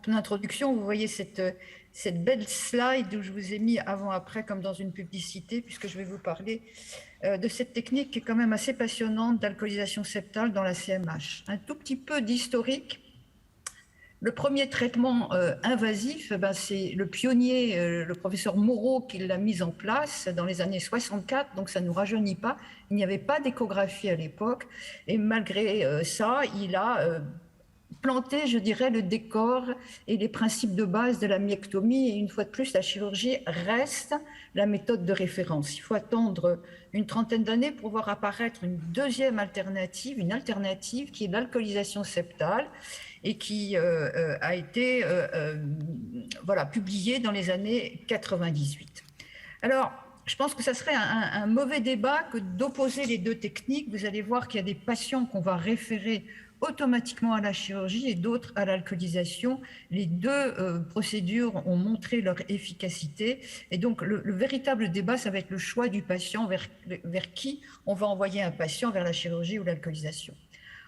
introduction, vous voyez cette belle slide où je vous ai mis avant-après comme dans une publicité, puisque je vais vous parler de cette technique qui est quand même assez passionnante d'alcoolisation septale dans la CMH. Un tout petit peu d'historique. Le premier traitement invasif, c'est le pionnier, le professeur Moreau, qui l'a mis en place dans les années 64, donc ça ne nous rajeunit pas. Il n'y avait pas d'échographie à l'époque, et malgré ça, il a planté, je dirais, le décor et les principes de base de la myectomie. Et une fois de plus, la chirurgie reste la méthode de référence. Il faut attendre une trentaine d'années pour voir apparaître une deuxième alternative, une alternative qui est l'alcoolisation septale et qui a été publiée dans les années 98. Alors, je pense que ça serait un mauvais débat que d'opposer les deux techniques. Vous allez voir qu'il y a des patients qu'on va référer automatiquement à la chirurgie et d'autres à l'alcoolisation. Les deux procédures ont montré leur efficacité. Et donc, le véritable débat, ça va être le choix du patient vers qui on va envoyer un patient, vers la chirurgie ou l'alcoolisation.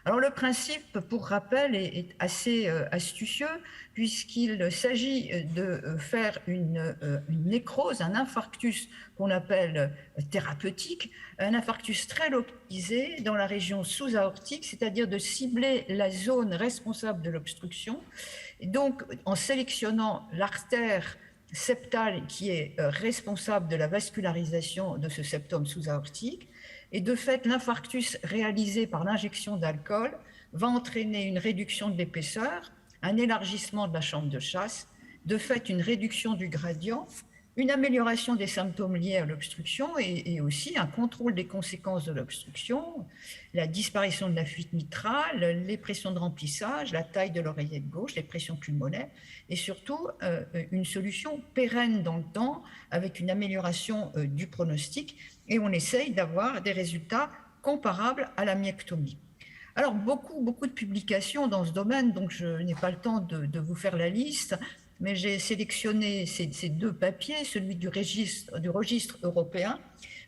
Alors le principe, pour rappel, est assez astucieux, puisqu'il s'agit de faire une nécrose, un infarctus qu'on appelle thérapeutique, un infarctus très localisé dans la région sous-aortique, c'est-à-dire de cibler la zone responsable de l'obstruction. Et donc, en sélectionnant l'artère septale qui est responsable de la vascularisation de ce septum sous-aortique, et de fait, l'infarctus réalisé par l'injection d'alcool va entraîner une réduction de l'épaisseur, un élargissement de la chambre de chasse, de fait une réduction du gradient, une amélioration des symptômes liés à l'obstruction et aussi un contrôle des conséquences de l'obstruction, la disparition de la fuite mitrale, les pressions de remplissage, la taille de l'oreillette gauche, les pressions pulmonaires et surtout une solution pérenne dans le temps avec une amélioration du pronostic, et on essaye d'avoir des résultats comparables à la myectomie. Alors, beaucoup de publications dans ce domaine, donc je n'ai pas le temps de vous faire la liste, mais j'ai sélectionné ces deux papiers, celui du registre européen,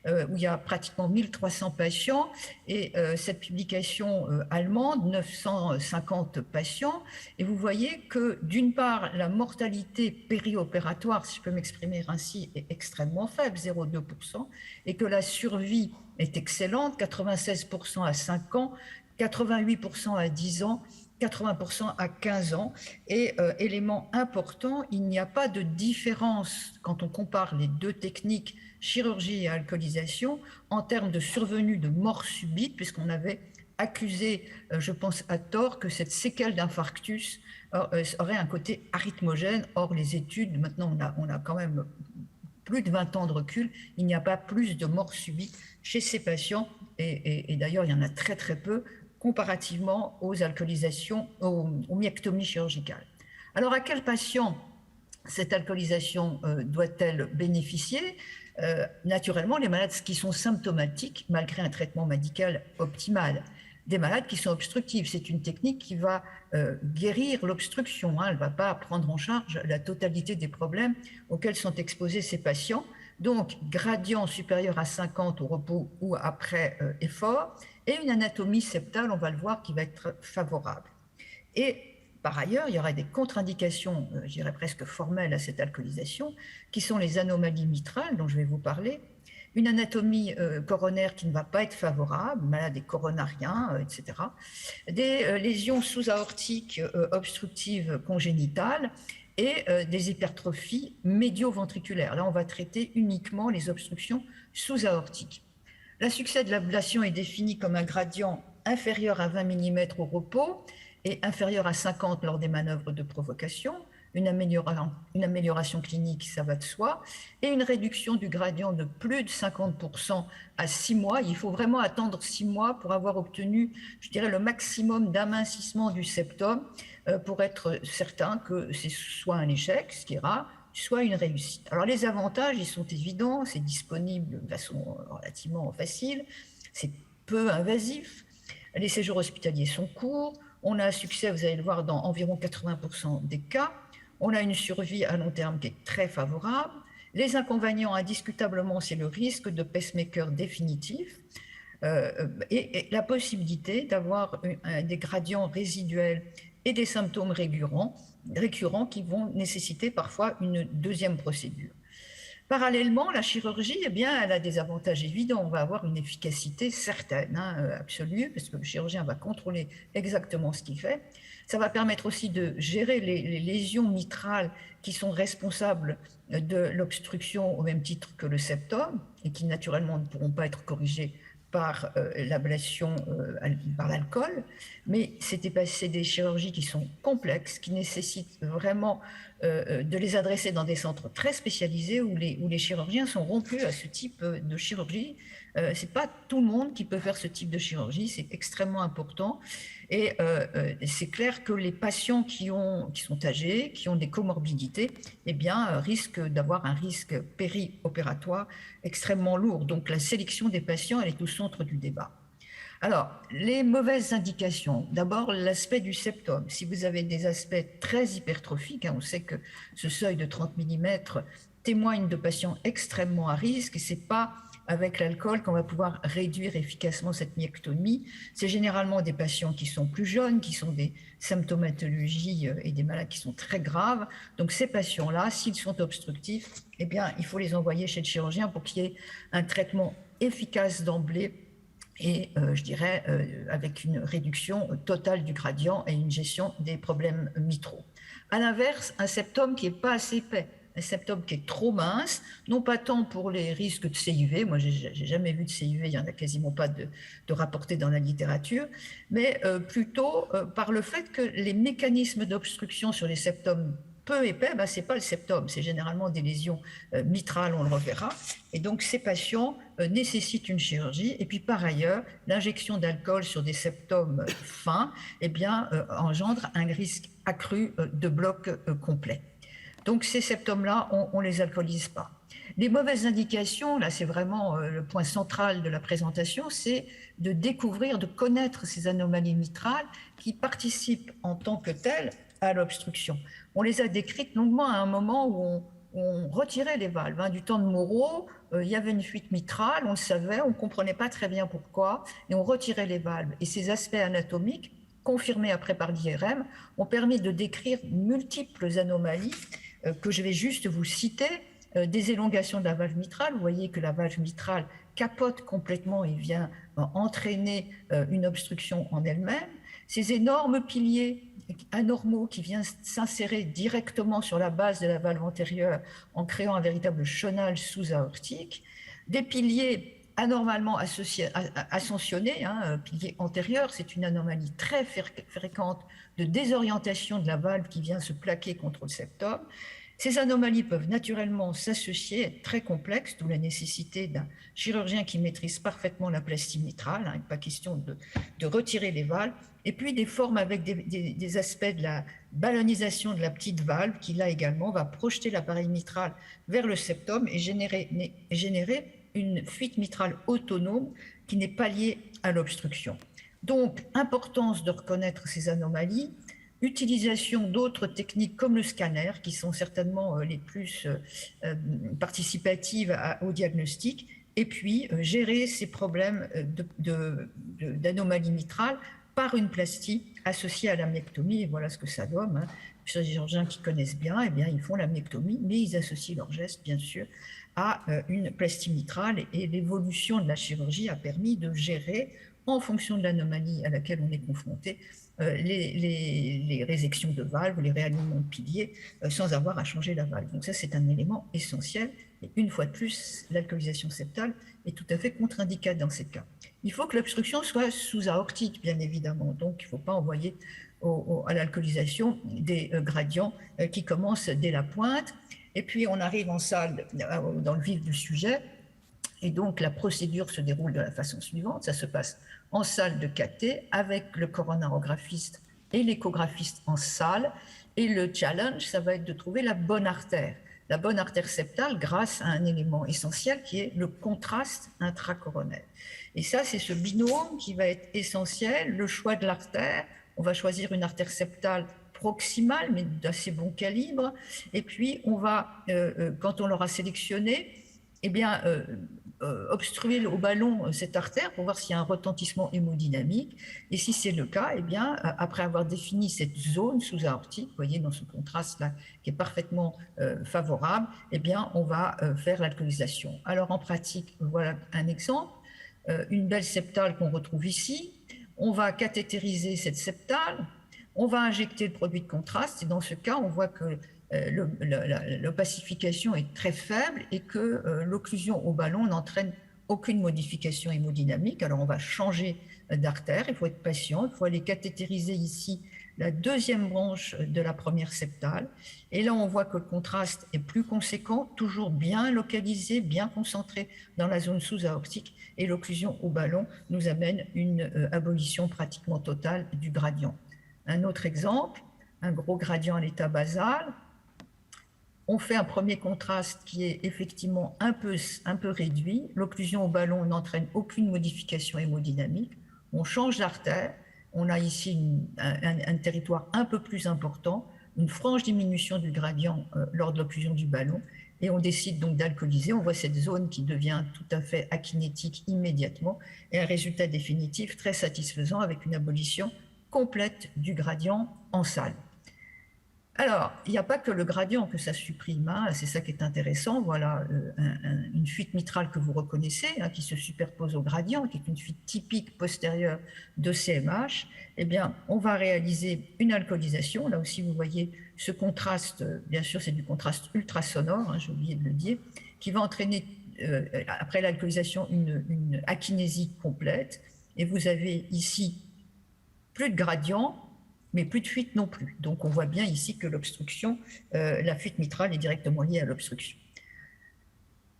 où il y a pratiquement 1300 patients, et cette publication allemande, 950 patients. Et vous voyez que, d'une part, la mortalité périopératoire, si je peux m'exprimer ainsi, est extrêmement faible, 0,2%, et que la survie est excellente, 96% à 5 ans, 88% à 10 ans, 80% à 15 ans. Et élément important, il n'y a pas de différence quand on compare les deux techniques, chirurgie et alcoolisation, en termes de survenue de mort subite, puisqu'on avait accusé, je pense à tort, que cette séquelle d'infarctus aurait un côté arythmogène. Or, les études, maintenant on a quand même plus de 20 ans de recul, il n'y a pas plus de mort subite chez ces patients, et d'ailleurs il y en a très très peu, comparativement aux alcoolisations, aux myectomies chirurgicales. Alors, à quel patient cette alcoolisation doit-elle bénéficier? Naturellement, les malades qui sont symptomatiques, malgré un traitement médical optimal. Des malades qui sont obstructifs. C'est une technique qui va guérir l'obstruction. Elle ne va pas prendre en charge la totalité des problèmes auxquels sont exposés ces patients. Donc, gradient supérieur à 50 au repos ou après effort, et une anatomie septale, on va le voir, qui va être favorable. Et par ailleurs, il y aurait des contre-indications, je dirais presque formelles à cette alcoolisation, qui sont les anomalies mitrales, dont je vais vous parler, une anatomie coronaire qui ne va pas être favorable, malade des coronariens, etc., des lésions sous-aortiques obstructives congénitales, et des hypertrophies médio-ventriculaires. Là, on va traiter uniquement les obstructions sous-aortiques. Le succès de l'ablation est défini comme un gradient inférieur à 20 mm au repos et inférieur à 50 lors des manœuvres de provocation, une amélioration clinique, ça va de soi, et une réduction du gradient de plus de 50% à 6 mois. Il faut vraiment attendre 6 mois pour avoir obtenu, je dirais, le maximum d'amincissement du septum pour être certain que c'est soit un échec, ce qui est rare, soit une réussite. Alors les avantages, ils sont évidents, c'est disponible de façon relativement facile, c'est peu invasif, les séjours hospitaliers sont courts, on a un succès, vous allez le voir, dans environ 80% des cas, on a une survie à long terme qui est très favorable. Les inconvénients, indiscutablement, c'est le risque de pacemaker définitif et la possibilité d'avoir des gradients résiduels et des symptômes récurrents récurrents qui vont nécessiter parfois une deuxième procédure. Parallèlement, la chirurgie, eh bien, elle a des avantages évidents. On va avoir une efficacité certaine, absolue, parce que le chirurgien va contrôler exactement ce qu'il fait. Ça va permettre aussi de gérer les lésions mitrales qui sont responsables de l'obstruction au même titre que le septum et qui naturellement ne pourront pas être corrigées par l'ablation par l'alcool, mais c'est des chirurgies qui sont complexes, qui nécessitent vraiment de les adresser dans des centres très spécialisés où les chirurgiens sont rompus à ce type de chirurgie. C'est pas tout le monde qui peut faire ce type de chirurgie, c'est extrêmement important. Et c'est clair que les patients qui sont âgés, qui ont des comorbidités, eh bien, risquent d'avoir un risque périopératoire extrêmement lourd. Donc la sélection des patients, elle est au centre du débat. Alors, les mauvaises indications. D'abord, l'aspect du septum. Si vous avez des aspects très hypertrophiques, on sait que ce seuil de 30 mm témoigne de patients extrêmement à risque et ce n'est pas avec l'alcool qu'on va pouvoir réduire efficacement cette myectomie. C'est généralement des patients qui sont plus jeunes, qui sont des symptomatologies et des malades qui sont très graves. Donc ces patients-là, s'ils sont obstructifs, eh bien, il faut les envoyer chez le chirurgien pour qu'il y ait un traitement efficace d'emblée et je dirais avec une réduction totale du gradient et une gestion des problèmes mitraux. À l'inverse, un septum qui n'est pas assez épais, un septum qui est trop mince, non pas tant pour les risques de CIV, moi j'ai jamais vu de CIV, il n'y en a quasiment pas de rapporté dans la littérature, mais plutôt par le fait que les mécanismes d'obstruction sur les septums peu épais, ce n'est pas le septum, c'est généralement des lésions mitrales, on le reverra. Et donc, ces patients nécessitent une chirurgie. Et puis, par ailleurs, l'injection d'alcool sur des septums fins engendre un risque accru de bloc complet. Donc, ces septums-là, on ne les alcoolise pas. Les mauvaises indications, là, c'est vraiment le point central de la présentation, c'est de découvrir, de connaître ces anomalies mitrales qui participent en tant que telles à l'obstruction. On les a décrites longuement à un moment où on retirait les valves. Du temps de Moreau, il y avait une fuite mitrale, on le savait, on ne comprenait pas très bien pourquoi, et on retirait les valves. Et ces aspects anatomiques, confirmés après par l'IRM, ont permis de décrire multiples anomalies que je vais juste vous citer. Des élongations de la valve mitrale, vous voyez que la valve mitrale capote complètement et vient entraîner une obstruction en elle-même. Ces énormes piliers anormaux qui viennent s'insérer directement sur la base de la valve antérieure en créant un véritable chenal sous-aortique, des piliers anormalement ascensionnés, pilier antérieur, c'est une anomalie très fréquente de désorientation de la valve qui vient se plaquer contre le septum. Ces anomalies peuvent naturellement s'associer, être très complexes, d'où la nécessité d'un chirurgien qui maîtrise parfaitement la plastie mitrale, pas question de retirer les valves, et puis des formes avec des aspects de la ballonisation de la petite valve qui, là également, va projeter l'appareil mitral vers le septum et générer une fuite mitrale autonome qui n'est pas liée à l'obstruction. Donc, importance de reconnaître ces anomalies, utilisation d'autres techniques comme le scanner, qui sont certainement les plus participatives au diagnostic, et puis gérer ces problèmes d'anomalie mitrale par une plastie associée à la myectomie, et voilà ce que ça donne. Les chirurgiens qui connaissent bien, eh bien, ils font la myectomie, mais ils associent leur geste, bien sûr, à une plastie mitrale, et l'évolution de la chirurgie a permis de gérer, en fonction de l'anomalie à laquelle on est confronté, les résections de valves, les réalignements de piliers, sans avoir à changer la valve. Donc ça, c'est un élément essentiel. Et une fois de plus, l'alcoolisation septale est tout à fait contre-indiquée dans ces cas. Il faut que l'obstruction soit sous-aortique, bien évidemment. Donc, il ne faut pas envoyer à l'alcoolisation des gradients qui commencent dès la pointe. Et puis, on arrive en salle, dans le vif du sujet. Et donc, la procédure se déroule de la façon suivante. Ça se passe en salle de cathé avec le coronarographiste et l'échographiste en salle. Et le challenge, ça va être de trouver la bonne artère septale grâce à un élément essentiel qui est le contraste intracoronaire. Et ça, c'est ce binôme qui va être essentiel, le choix de l'artère. On va choisir une artère septale proximale, mais d'assez bon calibre. Et puis, on va, quand on l'aura sélectionnée, eh bien, obstruer au ballon cette artère pour voir s'il y a un retentissement hémodynamique. Et si c'est le cas, eh bien, après avoir défini cette zone sous-aortique, vous voyez dans ce contraste-là qui est parfaitement favorable, eh bien, on va faire l'alcoolisation. Alors en pratique, voilà un exemple, une belle septale qu'on retrouve ici. On va cathétériser cette septale, on va injecter le produit de contraste et dans ce cas, on voit que l'opacification est très faible et que l'occlusion au ballon n'entraîne aucune modification hémodynamique. Alors on va changer d'artère, il faut être patient, il faut aller cathétériser ici la deuxième branche de la première septale. Et là, on voit que le contraste est plus conséquent, toujours bien localisé, bien concentré dans la zone sous-aortique. Et l'occlusion au ballon nous amène une abolition pratiquement totale du gradient. Un autre exemple, un gros gradient à l'état basal. On fait un premier contraste qui est effectivement un peu réduit. L'occlusion au ballon n'entraîne aucune modification hémodynamique. On change d'artère. On a ici un territoire un peu plus important, une franche diminution du gradient lors de l'occlusion du ballon. Et on décide donc d'alcooliser. On voit cette zone qui devient tout à fait akinétique immédiatement et un résultat définitif très satisfaisant avec une abolition complète du gradient en salle. Alors, il n'y a pas que le gradient que ça supprime, hein, c'est ça qui est intéressant. Voilà une fuite mitrale que vous reconnaissez, hein, qui se superpose au gradient, qui est une fuite typique postérieure de CMH. Eh bien, on va réaliser une alcoolisation. Là aussi, vous voyez ce contraste, bien sûr, c'est du contraste ultrasonore, hein, j'ai oublié de le dire, qui va entraîner, après l'alcoolisation, une akinésie complète. Et vous avez ici plus de gradient, mais plus de fuite non plus. Donc on voit bien ici que l'obstruction, la fuite mitrale est directement liée à l'obstruction.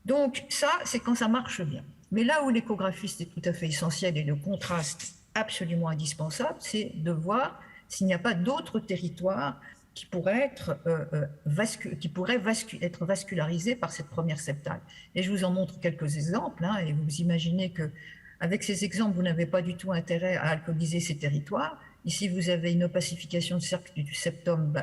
Donc ça, c'est quand ça marche bien. Mais là où l'échographiste est tout à fait essentiel et le contraste absolument indispensable, c'est de voir s'il n'y a pas d'autres territoires qui pourraient être, être vascularisés par cette première septale. Et je vous en montre quelques exemples, hein, et vous imaginez que avec ces exemples, vous n'avez pas du tout intérêt à alcooliser ces territoires. Ici, vous avez une opacification du septum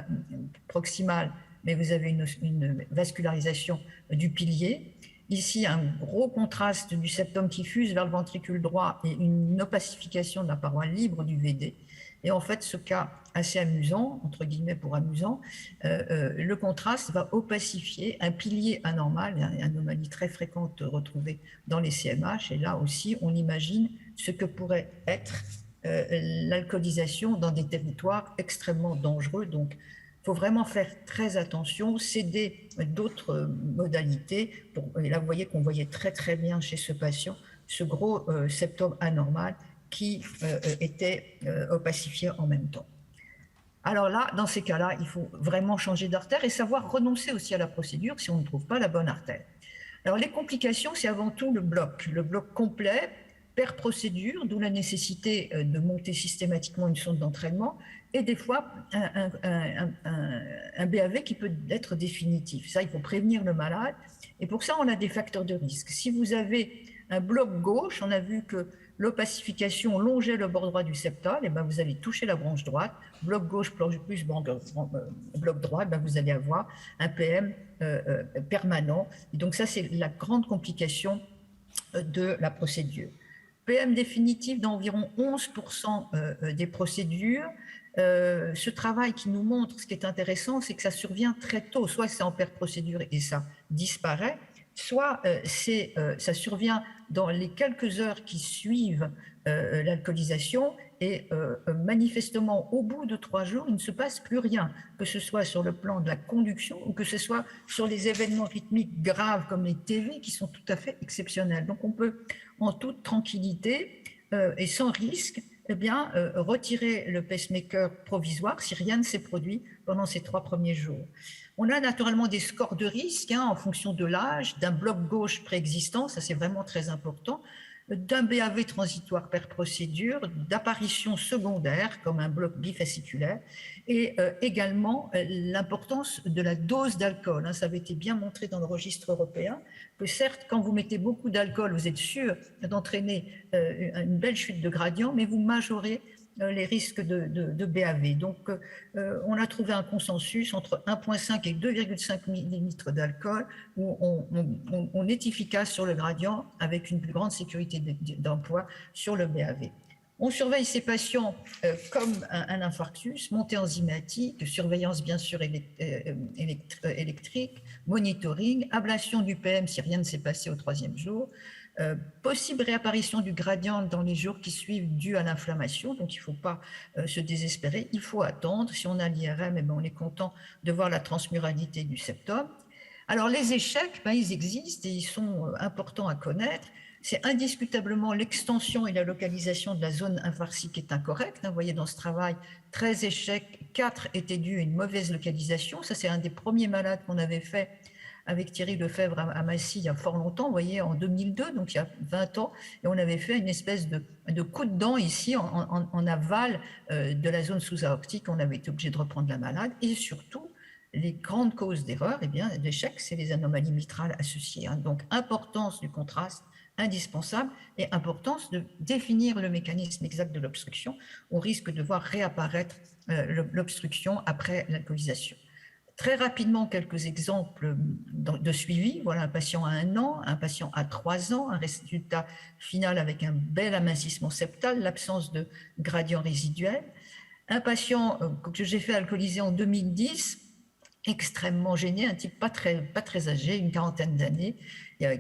proximal, mais vous avez une vascularisation du pilier. Ici, un gros contraste du septum qui fuse vers le ventricule droit et une opacification de la paroi libre du VD. Et en fait, ce cas assez amusant, entre guillemets pour amusant, le contraste va opacifier un pilier anormal, une anomalie très fréquente retrouvée dans les CMH. Et là aussi, on imagine ce que pourrait être l'alcoolisation dans des territoires extrêmement dangereux. Donc, il faut vraiment faire très attention, céder d'autres modalités. Et là, vous voyez qu'on voyait très, très bien chez ce patient ce gros septum anormal qui était opacifié en même temps. Alors là, dans ces cas-là, il faut vraiment changer d'artère et savoir renoncer aussi à la procédure si on ne trouve pas la bonne artère. Alors les complications, c'est avant tout le bloc complet, per procédure, d'où la nécessité de monter systématiquement une sonde d'entraînement et des fois un BAV qui peut être définitif. Ça, il faut prévenir le malade et pour ça, on a des facteurs de risque. Si vous avez un bloc gauche, on a vu que l'opacification longeait le bord droit du septal, et ben vous allez toucher la branche droite, bloc gauche plus bloc droit, ben vous allez avoir un PM permanent. Et donc ça, c'est la grande complication de la procédure. PM définitif d'environ 11% des procédures. Ce travail qui nous montre, ce qui est intéressant, c'est que ça survient très tôt, soit c'est en procédure et ça disparaît, soit ça survient dans les quelques heures qui suivent l'alcoolisation et manifestement au bout de 3 jours, il ne se passe plus rien, que ce soit sur le plan de la conduction ou que ce soit sur les événements rythmiques graves comme les TV qui sont tout à fait exceptionnels. Donc on peut en toute tranquillité et sans risque eh bien, retirer le pacemaker provisoire si rien ne s'est produit pendant ces 3 premiers jours. On a naturellement des scores de risque en fonction de l'âge, d'un bloc gauche préexistant, ça c'est vraiment très important, d'un BAV transitoire per procédure, d'apparition secondaire comme un bloc bifasciculaire et également l'importance de la dose d'alcool. Ça avait été bien montré dans le registre européen que certes, quand vous mettez beaucoup d'alcool, vous êtes sûr d'entraîner une belle chute de gradient, mais vous majorez les risques de BAV. Donc, on a trouvé un consensus entre 1,5 et 2,5 millilitres d'alcool où on est efficace sur le gradient avec une plus grande sécurité d'emploi sur le BAV. On surveille ces patients comme un infarctus, montée enzymatique, surveillance bien sûr électrique, monitoring, ablation du PM si rien ne s'est passé au 3e jour, possible réapparition du gradient dans les jours qui suivent dû à l'inflammation, donc il ne faut pas se désespérer, il faut attendre. Si on a l'IRM, eh bien, on est content de voir la transmuralité du septum. Alors les échecs, ben, ils existent et ils sont importants à connaître. C'est indiscutablement l'extension et la localisation de la zone infarcique est incorrecte. Vous voyez dans ce travail, 13 échecs, 4 étaient dus à une mauvaise localisation. Ça, c'est un des premiers malades qu'on avait fait avec Thierry Lefebvre à Massy il y a fort longtemps, vous voyez, en 2002, donc il y a 20 ans, et on avait fait une espèce de coup de dent ici, en aval de la zone sous-aortique. On avait été obligé de reprendre la malade, et surtout, les grandes causes d'erreur, eh bien, d'échec, c'est les anomalies mitrales associées. Hein. Donc, importance du contraste indispensable et importance de définir le mécanisme exact de l'obstruction au risque de voir réapparaître l'obstruction après l'alcoolisation. Très rapidement, quelques exemples de suivi. Voilà un patient à 1 an, un patient à 3 ans, un résultat final avec un bel amincissement septal, l'absence de gradient résiduel. Un patient que j'ai fait alcooliser en 2010, extrêmement gêné, un type pas très âgé, une quarantaine d'années,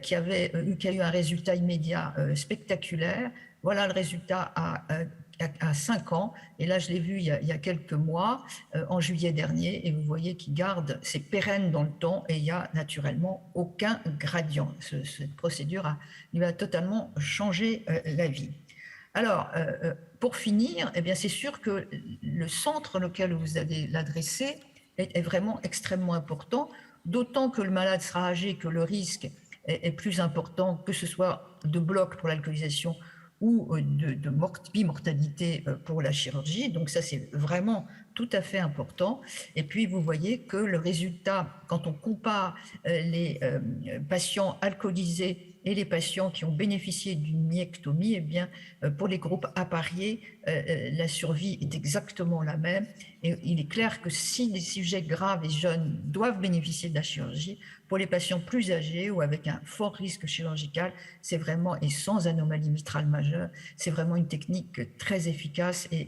qui a eu un résultat immédiat spectaculaire. Voilà le résultat à 5 ans, et là je l'ai vu il y a quelques mois, en juillet dernier, et vous voyez qu'il garde, c'est pérenne dans le temps, et il n'y a naturellement aucun gradient. Cette procédure lui a totalement changé la vie. Alors, pour finir, eh bien, c'est sûr que le centre auquel vous allez l'adresser est vraiment extrêmement important, d'autant que le malade sera âgé, que le risque est plus important, que ce soit de bloc pour l'alcoolisation ou de bimortalité pour la chirurgie. Donc ça, c'est vraiment tout à fait important. Et puis, vous voyez que le résultat, quand on compare les patients alcoolisés et les patients qui ont bénéficié d'une myectomie, eh bien, pour les groupes appariés, la survie est exactement la même. Et il est clair que si les sujets graves et jeunes doivent bénéficier de la chirurgie, pour les patients plus âgés ou avec un fort risque chirurgical, c'est vraiment, et sans anomalie mitrale majeure, c'est vraiment une technique très efficace et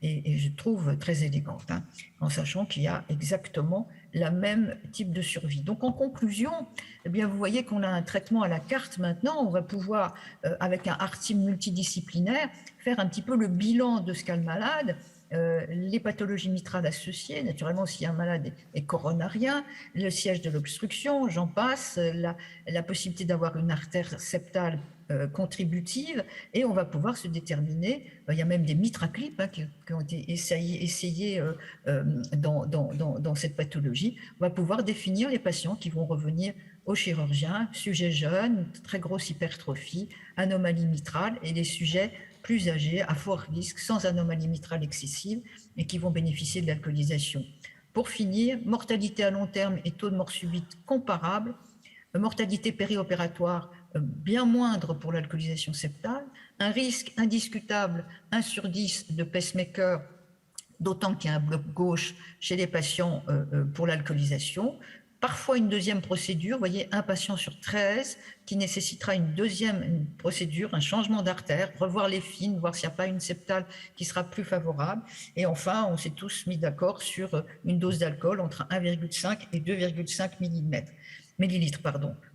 je trouve très élégante, hein, en sachant qu'il y a exactement la même type de survie. Donc en conclusion, eh bien, vous voyez qu'on a un traitement à la carte maintenant. On va pouvoir, avec un art team multidisciplinaire, faire un petit peu le bilan de ce qu'a le malade, les pathologies mitrales associées, naturellement si un malade est coronarien, le siège de l'obstruction, j'en passe, la possibilité d'avoir une artère septale contributive, et on va pouvoir se déterminer, il y a même des mitraclips hein, qui ont été essayés dans cette pathologie. On va pouvoir définir les patients qui vont revenir au chirurgien, sujets jeunes, très grosse hypertrophie, anomalie mitrale, et les sujets plus âgés, à fort risque, sans anomalie mitrale excessive, et qui vont bénéficier de l'alcoolisation. Pour finir, mortalité à long terme et taux de mort subite comparables, mortalité périopératoire bien moindre pour l'alcoolisation septale, un risque indiscutable 1 sur 10 de pacemaker, d'autant qu'il y a un bloc gauche chez les patients pour l'alcoolisation. Parfois une deuxième procédure, vous voyez, un patient sur 13 qui nécessitera une deuxième procédure, un changement d'artère, revoir les fines, voir s'il n'y a pas une septale qui sera plus favorable. Et enfin, on s'est tous mis d'accord sur une dose d'alcool entre 1,5 et 2,5 millilitres.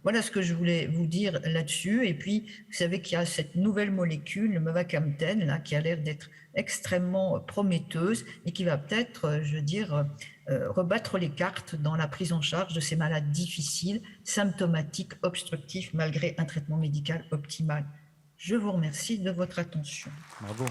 Voilà ce que je voulais vous dire là-dessus. Et puis, vous savez qu'il y a cette nouvelle molécule, le mavacamten, là, qui a l'air d'être extrêmement prometteuse et qui va peut-être, je veux dire, rebattre les cartes dans la prise en charge de ces malades difficiles, symptomatiques, obstructifs, malgré un traitement médical optimal. Je vous remercie de votre attention. Bravo.